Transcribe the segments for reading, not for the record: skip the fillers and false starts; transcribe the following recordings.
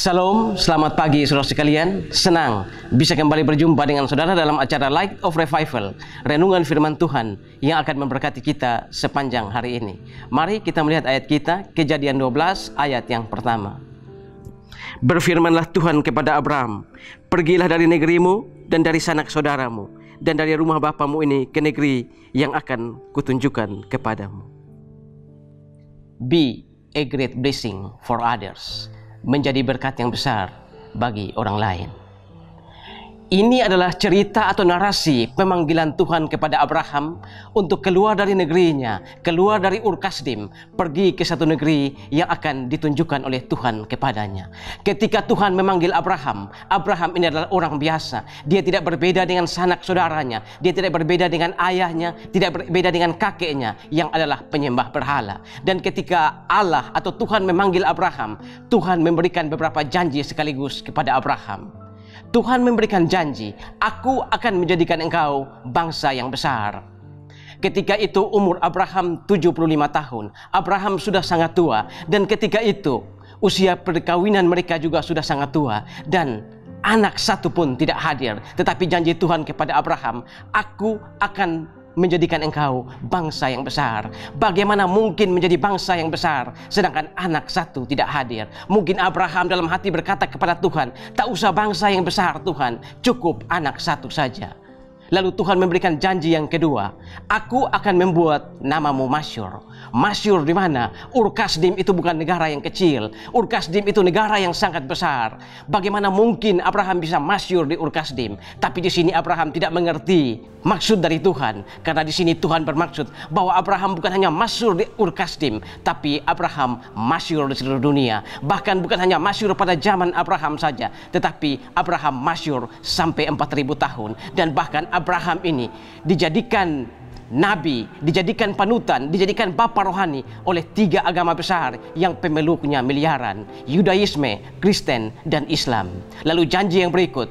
Shalom, selamat pagi saudara sekalian. Senang bisa kembali berjumpa dengan saudara dalam acara Light of Revival, renungan firman Tuhan yang akan memberkati kita sepanjang hari ini. Mari kita melihat ayat kita, Kejadian 12 ayat yang pertama. Berfirmanlah Tuhan kepada Abraham, pergilah dari negerimu dan dari sanak saudaramu dan dari rumah bapamu ini ke negeri yang akan kutunjukkan kepadamu. Be a great blessing for others. Menjadi berkat yang besar bagi orang lain. Ini adalah cerita atau narasi pemanggilan Tuhan kepada Abraham untuk keluar dari negerinya, keluar dari Ur Kasdim, pergi ke satu negeri yang akan ditunjukkan oleh Tuhan kepadanya. Ketika Tuhan memanggil Abraham, Abraham ini adalah orang biasa. Dia tidak berbeda dengan sanak saudaranya, dia tidak berbeda dengan ayahnya, tidak berbeda dengan kakeknya yang adalah penyembah berhala. Dan ketika Allah atau Tuhan memanggil Abraham, Tuhan memberikan beberapa janji sekaligus kepada Abraham. Tuhan memberikan janji, aku akan menjadikan engkau bangsa yang besar. Ketika itu umur Abraham 75 tahun. Abraham sudah sangat tua. Dan ketika itu usia perkawinan mereka juga sudah sangat tua. Dan anak satu pun tidak hadir. Tetapi janji Tuhan kepada Abraham, aku akan menjadikan engkau bangsa yang besar. Bagaimana mungkin menjadi bangsa yang besar sedangkan anak satu tidak hadir? Mungkin Abraham dalam hati berkata kepada Tuhan, tak usah bangsa yang besar Tuhan, cukup anak satu saja. Lalu Tuhan memberikan janji yang kedua, aku akan membuat namamu masyhur. Masyhur di mana? Ur Kasdim itu bukan negara yang kecil. Ur Kasdim itu negara yang sangat besar. Bagaimana mungkin Abraham bisa masyhur di Ur Kasdim? Tapi di sini Abraham tidak mengerti maksud dari Tuhan. Karena di sini Tuhan bermaksud bahwa Abraham bukan hanya masyhur di Ur Kasdim, tapi Abraham masyhur di seluruh dunia. Bahkan bukan hanya masyhur pada zaman Abraham saja, tetapi Abraham masyhur sampai 4.000 tahun. Dan bahkan Abraham ini dijadikan nabi, dijadikan panutan, dijadikan bapa rohani oleh 3 agama besar yang pemeluknya miliaran, Yudaisme, Kristen, dan Islam. Lalu janji yang berikut,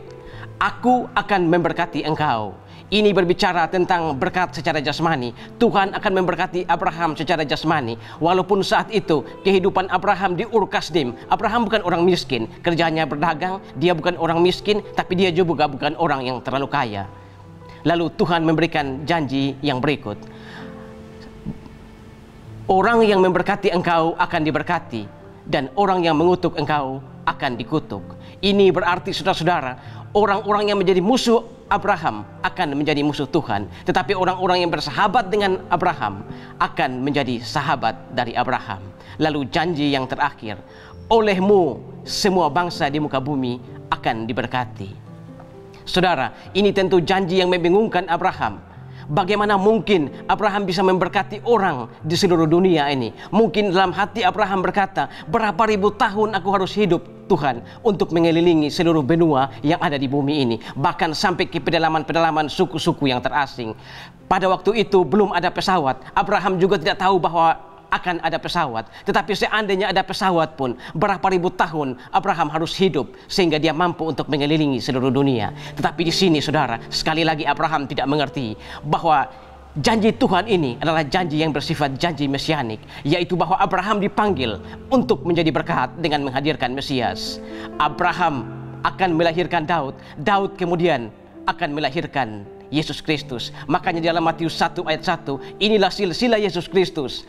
aku akan memberkati engkau. Ini berbicara tentang berkat secara jasmani. Tuhan akan memberkati Abraham secara jasmani. Walaupun saat itu kehidupan Abraham di Ur Kasdim, Abraham bukan orang miskin, kerjanya berdagang, dia bukan orang miskin, tapi dia juga bukan orang yang terlalu kaya. Lalu Tuhan memberikan janji yang berikut. Orang yang memberkati engkau akan diberkati, dan orang yang mengutuk engkau akan dikutuk. Ini berarti saudara-saudara, orang-orang yang menjadi musuh Abraham akan menjadi musuh Tuhan. Tetapi orang-orang yang bersahabat dengan Abraham akan menjadi sahabat dari Abraham. Lalu janji yang terakhir, olehmu semua bangsa di muka bumi akan diberkati. Saudara, ini tentu janji yang membingungkan Abraham. Bagaimana mungkin Abraham bisa memberkati orang di seluruh dunia ini? Mungkin dalam hati Abraham berkata, berapa ribu tahun aku harus hidup Tuhan untuk mengelilingi seluruh benua yang ada di bumi ini. Bahkan sampai ke pedalaman-pedalaman suku-suku yang terasing. Pada waktu itu belum ada pesawat. Abraham juga tidak tahu bahwa akan ada pesawat. Tetapi seandainya ada pesawat pun, berapa ribu tahun Abraham harus hidup sehingga dia mampu untuk mengelilingi seluruh dunia. Tetapi di sini saudara, sekali lagi Abraham tidak mengerti bahwa janji Tuhan ini adalah janji yang bersifat janji mesianik, yaitu bahwa Abraham dipanggil untuk menjadi berkat dengan menghadirkan Mesias. Abraham akan melahirkan Daud, Daud kemudian akan melahirkan Yesus Kristus. Makanya dalam Matius 1 ayat 1, inilah silsilah Yesus Kristus,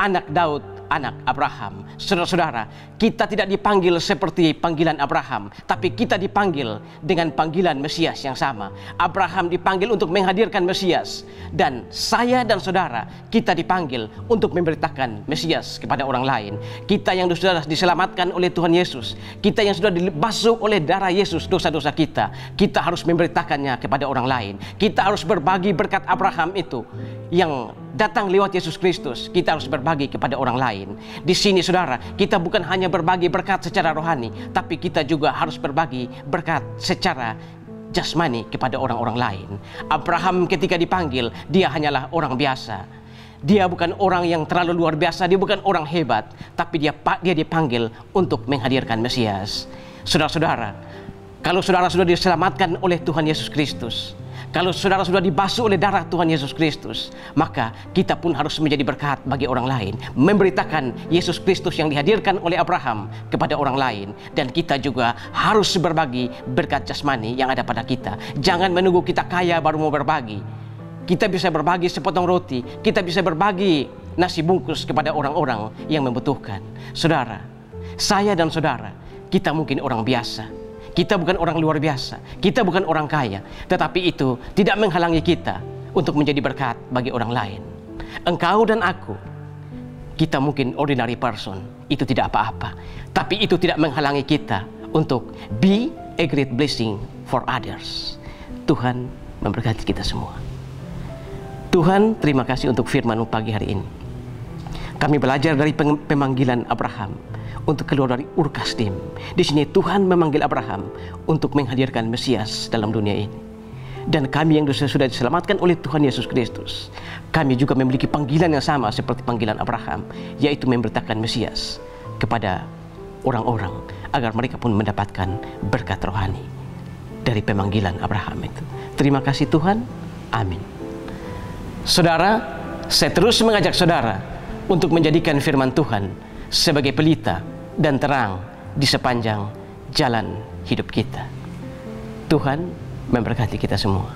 anak Daud, anak Abraham. Saudara-saudara, kita tidak dipanggil seperti panggilan Abraham, tapi kita dipanggil dengan panggilan Mesias yang sama. Abraham dipanggil untuk menghadirkan Mesias, dan saya dan saudara, kita dipanggil untuk memberitakan Mesias kepada orang lain. Kita yang sudah diselamatkan oleh Tuhan Yesus, kita yang sudah dibasuh oleh darah Yesus dosa-dosa kita, kita harus memberitakannya kepada orang lain. Kita harus berbagi berkat Abraham itu yang datang lewat Yesus Kristus. Kita harus berbagi kepada orang lain. Di sini saudara, kita bukan hanya berbagi berkat secara rohani, tapi kita juga harus berbagi berkat secara jasmani kepada orang-orang lain. Abraham ketika dipanggil, dia hanyalah orang biasa. Dia bukan orang yang terlalu luar biasa, dia bukan orang hebat, tapi dia dipanggil untuk menghadirkan Mesias. Saudara-saudara, kalau saudara sudah diselamatkan oleh Tuhan Yesus Kristus, Kalau saudara sudah dibasuh oleh darah Tuhan Yesus Kristus, maka kita pun harus menjadi berkat bagi orang lain, memberitakan Yesus Kristus yang dihadirkan oleh Abraham kepada orang lain. Dan kita juga harus berbagi berkat jasmani yang ada pada kita. Jangan menunggu kita kaya baru mau berbagi. Kita bisa berbagi sepotong roti, kita bisa berbagi nasi bungkus kepada orang-orang yang membutuhkan. Saudara, saya dan saudara, kita mungkin orang biasa. Kita bukan orang luar biasa, kita bukan orang kaya, tetapi itu tidak menghalangi kita untuk menjadi berkat bagi orang lain. Engkau dan aku, kita mungkin ordinary person, itu tidak apa-apa, tapi itu tidak menghalangi kita untuk be a great blessing for others. Tuhan memberkati kita semua. Tuhan, terima kasih untuk firman-Mu pagi hari ini. Kami belajar dari pemanggilan Abraham untuk keluar dari Ur Kasdim. Di sini Tuhan memanggil Abraham untuk menghadirkan Mesias dalam dunia ini. Dan kami yang sudah diselamatkan oleh Tuhan Yesus Kristus, kami juga memiliki panggilan yang sama seperti panggilan Abraham, yaitu memberitakan Mesias kepada orang-orang agar mereka pun mendapatkan berkat rohani dari pemanggilan Abraham itu. Terima kasih Tuhan. Amin. Saudara, saya terus mengajak saudara untuk menjadikan firman Tuhan sebagai pelita dan terang di sepanjang jalan hidup kita. Tuhan memberkati kita semua.